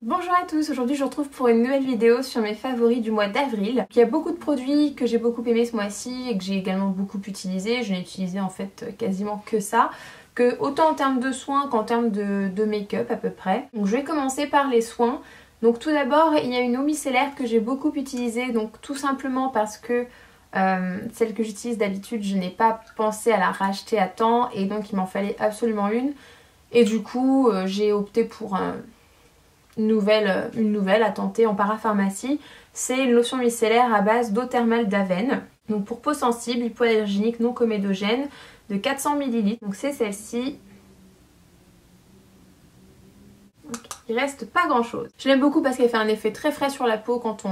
Bonjour à tous, aujourd'hui je vous retrouve pour une nouvelle vidéo sur mes favoris du mois d'avril. Il y a beaucoup de produits que j'ai beaucoup aimé ce mois-ci et que j'ai également beaucoup utilisé. Je n'ai utilisé en fait quasiment que ça, que autant en termes de soins qu'en termes de make-up à peu près. Donc je vais commencer par les soins. Donc tout d'abord il y a une eau micellaire que j'ai beaucoup utilisée, donc tout simplement parce que celle que j'utilise d'habitude je n'ai pas pensé à la racheter à temps et donc il m'en fallait absolument une. Et du coup j'ai opté pour une nouvelle à tenter en parapharmacie. C'est une lotion micellaire à base d'eau thermale d'Avène. Donc pour peau sensible, hypoallergénique, non comédogène, de 400 ml. Donc c'est celle-ci. Il reste pas grand chose. Je l'aime beaucoup parce qu'elle fait un effet très frais sur la peau quand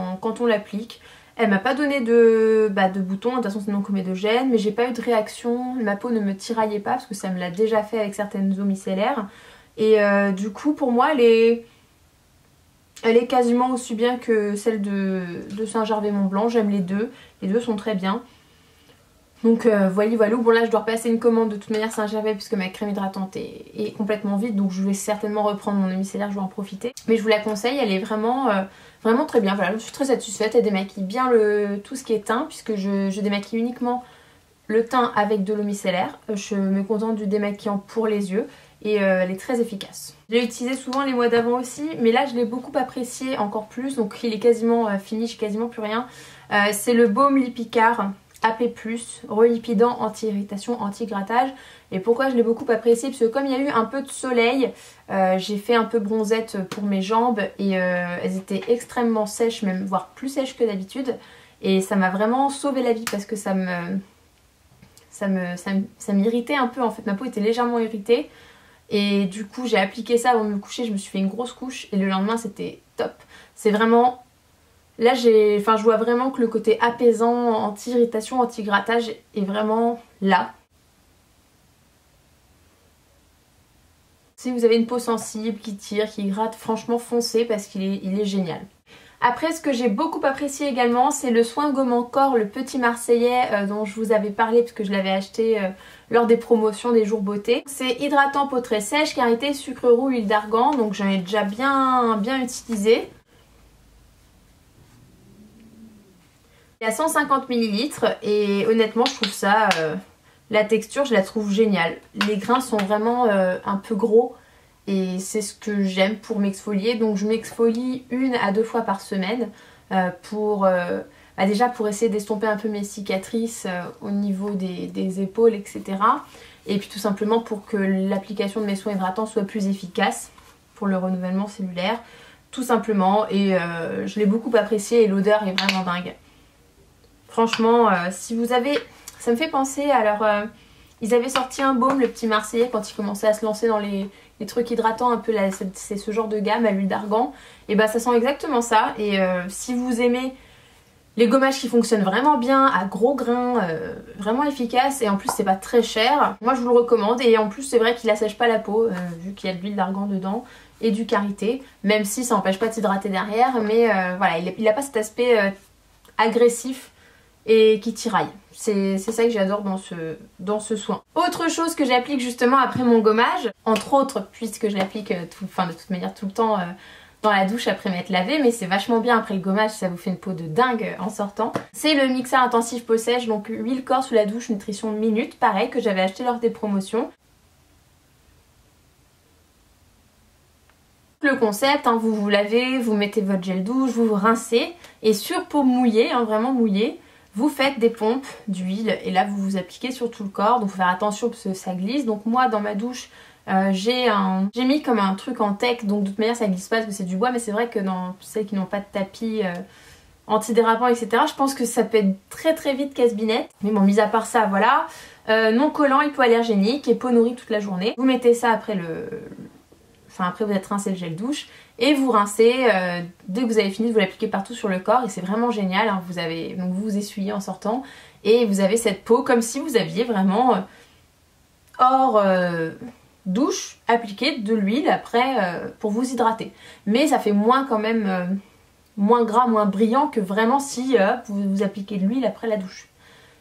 on l'applique. Elle m'a pas donné de boutons, de toute façon c'est non comédogène, mais j'ai pas eu de réaction. Ma peau ne me tiraillait pas parce que ça me l'a déjà fait avec certaines eaux micellaires. Et du coup pour moi elle est quasiment aussi bien que celle de Saint-Gervais-Mont-Blanc. J'aime les deux sont très bien. Donc voilà. Bon là je dois repasser une commande de toute manière Saint-Gervais puisque ma crème hydratante est complètement vide. Donc je vais certainement reprendre mon eau micellaire, je vais en profiter. Mais je vous la conseille, elle est vraiment très bien. Voilà, je suis très satisfaite, elle démaquille bien tout ce qui est teint puisque je démaquille uniquement le teint avec de l'eau micellaire. Je me contente du démaquillant pour les yeux. Et elle est très efficace. Je l'ai utilisé souvent les mois d'avant aussi, mais là je l'ai beaucoup apprécié encore plus, donc il est quasiment fini, j'ai quasiment plus rien. C'est le Baume Lipicard AP+, relipidant, anti-irritation, anti-grattage. Et pourquoi je l'ai beaucoup apprécié? Parce que comme il y a eu un peu de soleil, j'ai fait un peu bronzette pour mes jambes et elles étaient extrêmement sèches, même voire plus sèches que d'habitude. Et ça m'a vraiment sauvé la vie parce que ça m'irritait un peu en fait, ma peau était légèrement irritée. Et du coup j'ai appliqué ça avant de me coucher, je me suis fait une grosse couche et le lendemain c'était top. C'est vraiment... Là je vois vraiment que le côté apaisant, anti-irritation, anti-grattage est vraiment là. Si vous avez une peau sensible, qui tire, qui gratte, franchement foncez parce qu'il est génial. Après ce que j'ai beaucoup apprécié également c'est le soin gomme encore, le petit marseillais dont je vous avais parlé parce que je l'avais acheté lors des promotions des jours beauté. C'est hydratant, peau très sèche, karité, sucre roux, huile d'argan, donc j'en ai déjà bien utilisé. Il y a 150 ml et honnêtement je trouve ça, la texture je la trouve géniale. Les grains sont vraiment un peu gros. Et c'est ce que j'aime pour m'exfolier. Donc je m'exfolie 1 à 2 fois par semaine déjà pour essayer d'estomper un peu mes cicatrices au niveau des épaules, etc. Et puis tout simplement pour que l'application de mes soins hydratants soit plus efficace pour le renouvellement cellulaire. Tout simplement. Et je l'ai beaucoup apprécié et l'odeur est vraiment dingue. Franchement, si vous avez... Ça me fait penser à leur... Ils avaient sorti un baume, le petit Marseillais, quand ils commençaient à se lancer dans les trucs hydratants, un peu là, c'est ce genre de gamme à l'huile d'argan. Et bah ça sent exactement ça. Et si vous aimez les gommages qui fonctionnent vraiment bien, à gros grains, vraiment efficaces, et en plus c'est pas très cher, moi je vous le recommande. Et en plus c'est vrai qu'il assèche pas la peau, vu qu'il y a de l'huile d'argan dedans, et du karité, même si ça n'empêche pas de s'hydrater derrière. Mais voilà, il a pas cet aspect agressif et qui tiraille. C'est ça que j'adore dans ce soin. Autre chose que j'applique justement après mon gommage, entre autres puisque je l'applique de toute manière tout le temps dans la douche après m'être lavée, mais c'est vachement bien après le gommage, ça vous fait une peau de dingue en sortant. C'est le mixeur intensif peau sèche, donc huile corps sous la douche, nutrition minute, pareil que j'avais acheté lors des promotions. Le concept, vous vous lavez, vous mettez votre gel douche, vous vous rincez et sur peau mouillée, vraiment mouillée, vous faites des pompes d'huile et là vous vous appliquez sur tout le corps, donc il faut faire attention parce que ça glisse. Donc moi dans ma douche j'ai mis comme un truc en tech, donc de toute manière ça glisse pas parce que c'est du bois, mais c'est vrai que dans celles qui n'ont pas de tapis antidérapant etc, je pense que ça peut être très vite casse-binette. Mais bon, mis à part ça, voilà, non collant, hypoallergénique et peau nourrie toute la journée. Vous mettez ça après après vous êtes rincé le gel douche et vous rincez dès que vous avez fini de vous l'appliquer partout sur le corps et c'est vraiment génial. Donc vous essuyez en sortant et vous avez cette peau comme si vous aviez vraiment hors douche appliqué de l'huile après pour vous hydrater. Mais ça fait moins quand même, moins gras, moins brillant que vraiment si vous appliquez de l'huile après la douche.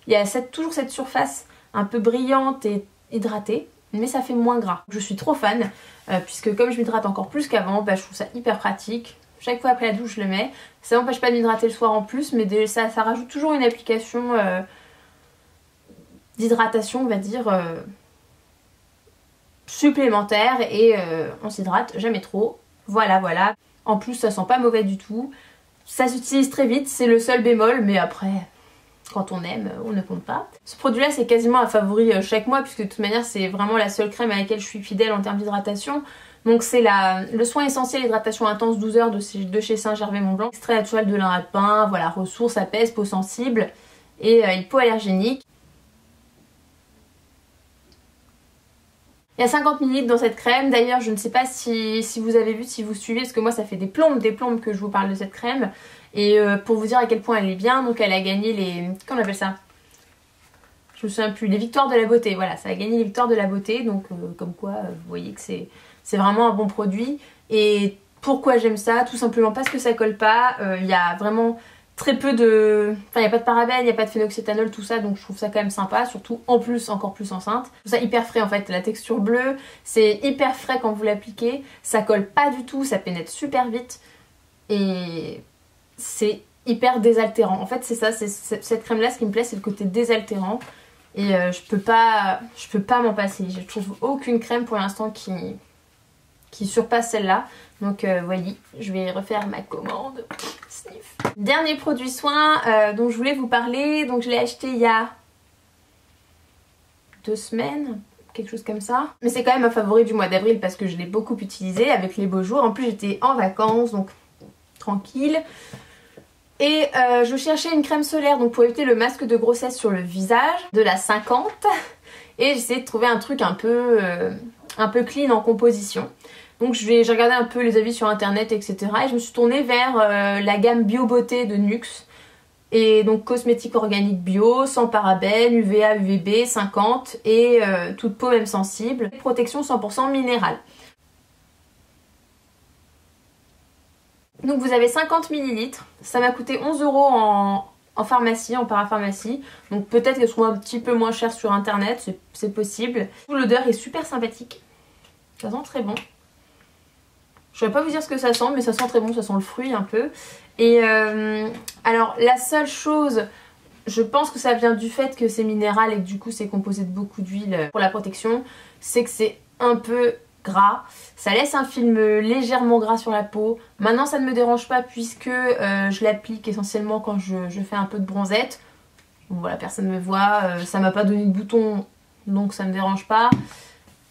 Il y a toujours cette surface un peu brillante et hydratée. mais ça fait moins gras. Je suis trop fan, puisque comme je m'hydrate encore plus qu'avant, bah, je trouve ça hyper pratique. Chaque fois après la douche je le mets. Ça n'empêche pas de m'hydrater le soir en plus, mais ça rajoute toujours une application d'hydratation, on va dire, supplémentaire, et on s'hydrate jamais trop. Voilà, voilà. En plus ça sent pas mauvais du tout. Ça s'utilise très vite, c'est le seul bémol, mais après, quand on aime, on ne compte pas. Ce produit là c'est quasiment un favori chaque mois, puisque de toute manière c'est vraiment la seule crème à laquelle je suis fidèle en termes d'hydratation. Donc c'est le soin essentiel hydratation intense 12 heures de chez Saint-Gervais-Mont-Blanc. Extrait naturel de lin à pain, voilà, ressources, apaise, peau sensible et hypoallergénique. Il y a 50 ml dans cette crème. D'ailleurs je ne sais pas si vous avez vu, si vous suivez, parce que moi ça fait des plombes que je vous parle de cette crème. Et pour vous dire à quel point elle est bien, donc elle a gagné les... comment on appelle ça? Je me souviens plus, les victoires de la beauté. Voilà, ça a gagné les victoires de la beauté, donc comme quoi vous voyez que c'est vraiment un bon produit. Et pourquoi j'aime ça? Tout simplement parce que ça colle pas. Il y a vraiment très peu de... Enfin, il n'y a pas de parabènes, il n'y a pas de phénoxéthanol, tout ça. Donc je trouve ça quand même sympa. Surtout en plus, encore plus enceinte. Je trouve ça hyper frais en fait. La texture bleue, c'est hyper frais quand vous l'appliquez. Ça colle pas du tout, ça pénètre super vite. Et c'est hyper désaltérant. En fait c'est ça, cette crème là, ce qui me plaît c'est le côté désaltérant. Et je peux pas m'en passer. Je trouve aucune crème pour l'instant qui surpasse celle-là. Donc voyez, je vais refaire ma commande. Sniff. Dernier produit soin dont je voulais vous parler. Donc je l'ai acheté il y a 2 semaines, quelque chose comme ça. Mais c'est quand même un favori du mois d'avril parce que je l'ai beaucoup utilisé avec les beaux jours. En plus j'étais en vacances, donc tranquille. Et je cherchais une crème solaire donc pour éviter le masque de grossesse sur le visage, de la 50. Et j'essayais de trouver un truc un peu clean en composition. Donc j'ai regardé un peu les avis sur internet, etc. Et je me suis tournée vers la gamme Bio Beauté de NYX. Et donc cosmétique organique bio, sans parabènes, UVA, UVB, 50 et toute peau même sensible. Protection 100% minérale. Donc vous avez 50 ml, ça m'a coûté 11 € en pharmacie, en parapharmacie. Donc peut-être qu'elle soit un petit peu moins chère sur internet, c'est possible. L'odeur est super sympathique, ça sent très bon. Je ne saurais pas vous dire ce que ça sent, mais ça sent très bon, ça sent le fruit un peu. Et alors la seule chose, je pense que ça vient du fait que c'est minéral et que du coup c'est composé de beaucoup d'huile pour la protection, c'est que c'est un peu gras, ça laisse un film légèrement gras sur la peau. Maintenant ça ne me dérange pas puisque je l'applique essentiellement quand je fais un peu de bronzette. Bon, voilà, personne ne me voit, ça m'a pas donné de boutons donc ça me dérange pas.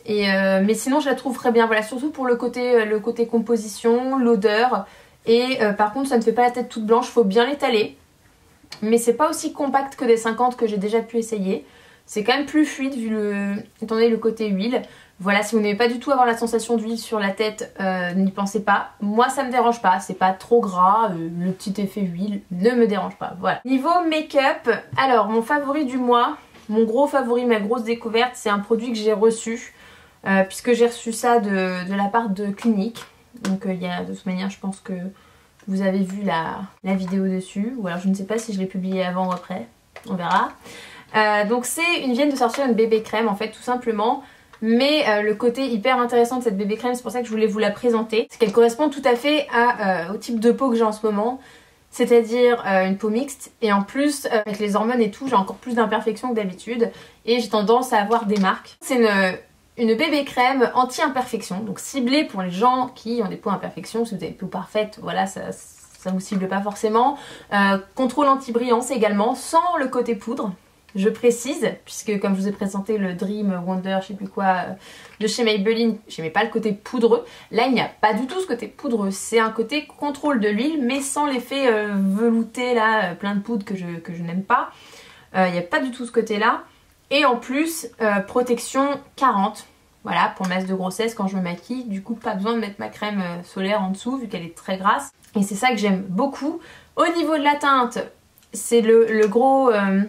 Et mais sinon je la trouve très bien, voilà, surtout pour le côté composition, l'odeur. Et par contre ça ne fait pas la tête toute blanche, faut bien l'étaler. Mais c'est pas aussi compact que des 50 que j'ai déjà pu essayer. C'est quand même plus fluide étant donné le côté huile. Voilà, si vous n'aimez pas du tout avoir la sensation d'huile sur la tête, n'y pensez pas. Moi ça me dérange pas, c'est pas trop gras, le petit effet huile ne me dérange pas, voilà. Niveau make-up, alors mon favori du mois, mon gros favori, ma grosse découverte, c'est un produit que j'ai reçu. Puisque j'ai reçu ça de la part de Clinique. Donc il y a, de toute manière je pense que vous avez vu la vidéo dessus. Ou alors je ne sais pas si je l'ai publié avant ou après, on verra. Donc c'est une vienne de sortir une bébé crème en fait tout simplement. Mais le côté hyper intéressant de cette bébé crème, c'est pour ça que je voulais vous la présenter, c'est qu'elle correspond tout à fait au type de peau que j'ai en ce moment. C'est-à-dire une peau mixte, et en plus avec les hormones et tout j'ai encore plus d'imperfections que d'habitude. Et j'ai tendance à avoir des marques. C'est une bébé crème anti-imperfection, donc ciblée pour les gens qui ont des peaux imperfections. Si vous avez des peaux parfaites, voilà, ça vous cible pas forcément. Contrôle anti-brillance également, sans le côté poudre, je précise, puisque comme je vous ai présenté le Dream Wonder, je sais plus quoi, de chez Maybelline, j'aimais pas le côté poudreux. Là il n'y a pas du tout ce côté poudreux, c'est un côté contrôle de l'huile, mais sans l'effet velouté là, plein de poudre que je n'aime pas. Il n'y a pas du tout ce côté là. Et en plus, protection 40, voilà, pour le masque de grossesse quand je me maquille. Du coup, pas besoin de mettre ma crème solaire en dessous vu qu'elle est très grasse. Et c'est ça que j'aime beaucoup. Au niveau de la teinte, c'est le gros, on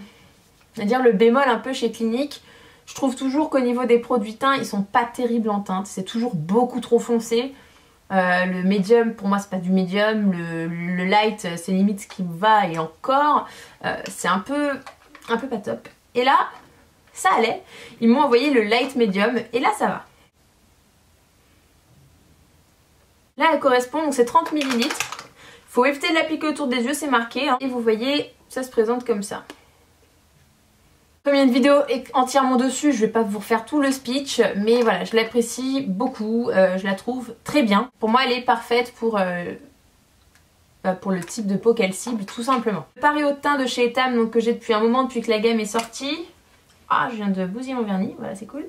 va dire le bémol un peu chez Clinique. Je trouve toujours qu'au niveau des produits teints, ils sont pas terribles en teinte. C'est toujours beaucoup trop foncé. Le médium, pour moi c'est pas du médium. Le light, c'est limite ce qui me va et encore. C'est un peu pas top. Et là, ça allait. Ils m'ont envoyé le light medium et là ça va. Là elle correspond, donc c'est 30 ml. Faut éviter de l'appliquer autour des yeux, c'est marqué. Hein. Et vous voyez, ça se présente comme ça. Comme il y a une vidéo entièrement dessus, je vais pas vous refaire tout le speech, mais voilà, je l'apprécie beaucoup, je la trouve très bien. Pour moi, elle est parfaite pour le type de peau qu'elle cible, tout simplement. Le Paris haut de teint de chez Etam, donc que j'ai depuis un moment, depuis que la gamme est sortie. Ah, je viens de bousiller mon vernis, voilà, c'est cool.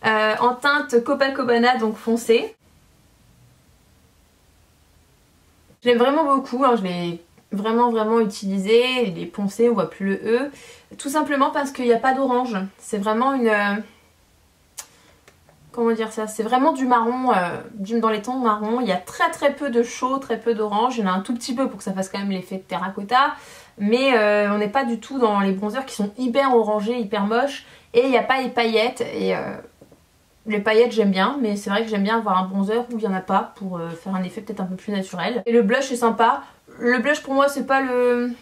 En teinte Copacabana, donc foncé. Je l'aime vraiment beaucoup, hein, je l'ai vraiment utilisé, il est poncé, on voit plus le E. Tout simplement parce qu'il n'y a pas d'orange. C'est vraiment une... comment dire ça? C'est vraiment du marron, dans les tons marron. Il y a très peu de chaud, très peu d'orange. Il y en a un tout petit peu pour que ça fasse quand même l'effet de terracotta. Mais on n'est pas du tout dans les bronzers qui sont hyper orangés, hyper moches. Et il n'y a pas les paillettes. Et les paillettes j'aime bien, mais c'est vrai que j'aime bien avoir un bronzer où il n'y en a pas pour faire un effet peut-être un peu plus naturel. Et le blush est sympa. Le blush pour moi c'est pas le...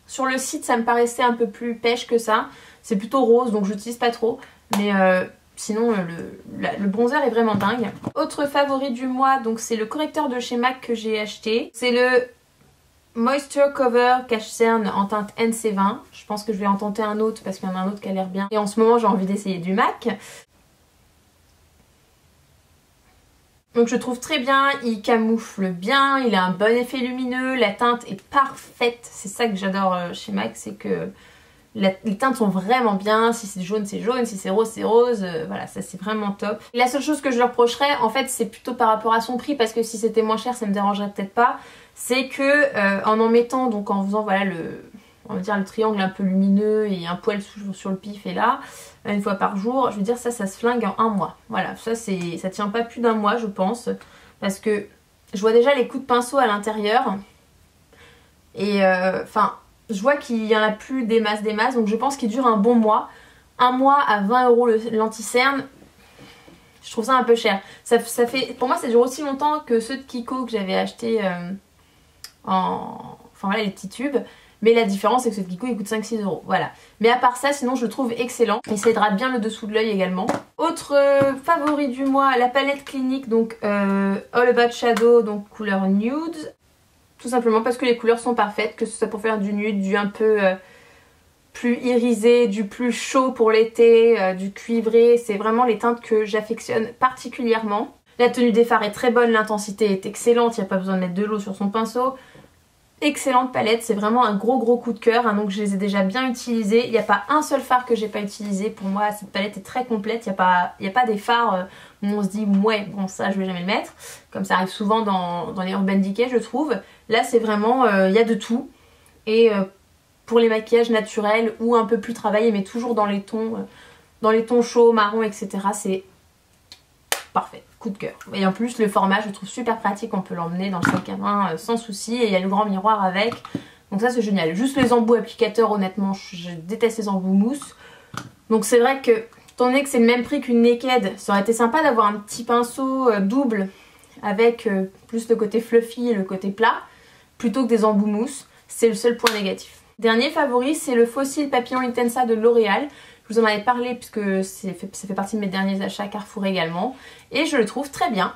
Sur le site ça me paraissait un peu plus pêche que ça. C'est plutôt rose donc j'utilise pas trop. Mais sinon le bronzer est vraiment dingue. Autre favori du mois, donc c'est le correcteur de chez MAC que j'ai acheté. C'est le Moisture Cover Cache Cerne en teinte NC20. Je pense que je vais en tenter un autre parce qu'il y en a un autre qui a l'air bien. Et en ce moment j'ai envie d'essayer du MAC. Donc je trouve très bien, il camoufle bien, il a un bon effet lumineux, la teinte est parfaite. C'est ça que j'adore chez MAC, c'est que les teintes sont vraiment bien. Si c'est jaune, c'est jaune, si c'est rose, c'est rose. Voilà, ça c'est vraiment top. La seule chose que je leur reprocherais, en fait, c'est plutôt par rapport à son prix, parce que si c'était moins cher, ça me dérangerait peut-être pas. C'est que en mettant, donc en faisant voilà on va dire le triangle un peu lumineux et un poil sur le pif et là, une fois par jour, je veux dire ça se flingue en un mois. Voilà, ça tient pas plus d'un mois je pense, parce que je vois déjà les coups de pinceau à l'intérieur et enfin je vois qu'il y en a plus des masses, donc je pense qu'il dure un bon mois. Un mois à 20 € l'anti-cerne, je trouve ça un peu cher. Ça fait, pour moi ça dure aussi longtemps que ceux de Kiko que j'avais acheté enfin voilà les petits tubes. Mais la différence c'est que ce Kiko il coûte 5-6 €. Voilà. Mais à part ça, sinon je le trouve excellent. Et ça hydrate bien le dessous de l'œil également. Autre favori du mois, la palette Clinique, donc All About Shadow, donc couleur nude. Tout simplement parce que les couleurs sont parfaites, que ce soit pour faire du nude, du un peu plus irisé, du plus chaud pour l'été, du cuivré. C'est vraiment les teintes que j'affectionne particulièrement. La tenue des fards est très bonne, l'intensité est excellente, il n'y a pas besoin de mettre de l'eau sur son pinceau. Excellente palette, c'est vraiment un gros coup de cœur, hein, donc je les ai déjà bien utilisés. Il n'y a pas un seul fard que j'ai pas utilisé. Pour moi cette palette est très complète. Il n'y a pas des fards où on se dit ouais bon ça je vais jamais le mettre, comme ça arrive souvent dans les Urban Decay je trouve. Là c'est vraiment, il y a de tout. Et pour les maquillages naturels ou un peu plus travaillés mais toujours dans les tons chauds, marron, etc. c'est parfait. Coup de cœur. Et en plus le format je trouve super pratique, on peut l'emmener dans le sac à main sans souci et il y a le grand miroir avec, donc ça c'est génial. Juste les embouts applicateurs, honnêtement je déteste les embouts mousse, donc c'est vrai que étant donné que c'est le même prix qu'une Naked, ça aurait été sympa d'avoir un petit pinceau double avec plus le côté fluffy et le côté plat plutôt que des embouts mousse. C'est le seul point négatif. Dernier favori, c'est le Fossil Papillon Intensa de L'Oréal. Je vous en avais parlé puisque ça fait partie de mes derniers achats Carrefour également. Et je le trouve très bien.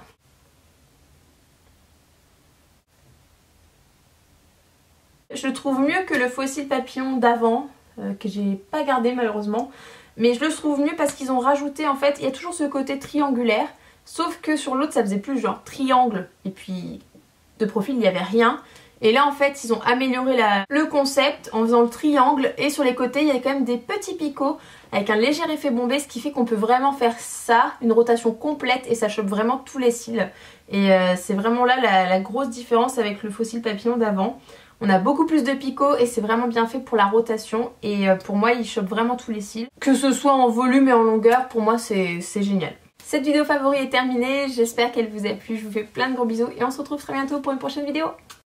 Je le trouve mieux que le Fossil Papillon d'avant, que j'ai pas gardé malheureusement. Mais je le trouve mieux parce qu'ils ont rajouté, en fait, il y a toujours ce côté triangulaire. Sauf que sur l'autre ça faisait plus genre triangle. Et puis de profil il n'y avait rien. Et là en fait ils ont amélioré le concept en faisant le triangle et sur les côtés il y a quand même des petits picots avec un léger effet bombé, ce qui fait qu'on peut vraiment faire ça, une rotation complète et ça chope vraiment tous les cils. Et c'est vraiment là la grosse différence avec le Fossil Papillon d'avant. On a beaucoup plus de picots et c'est vraiment bien fait pour la rotation et pour moi il chope vraiment tous les cils. Que ce soit en volume et en longueur, pour moi c'est génial. Cette vidéo favori est terminée, j'espère qu'elle vous a plu, je vous fais plein de gros bisous et on se retrouve très bientôt pour une prochaine vidéo.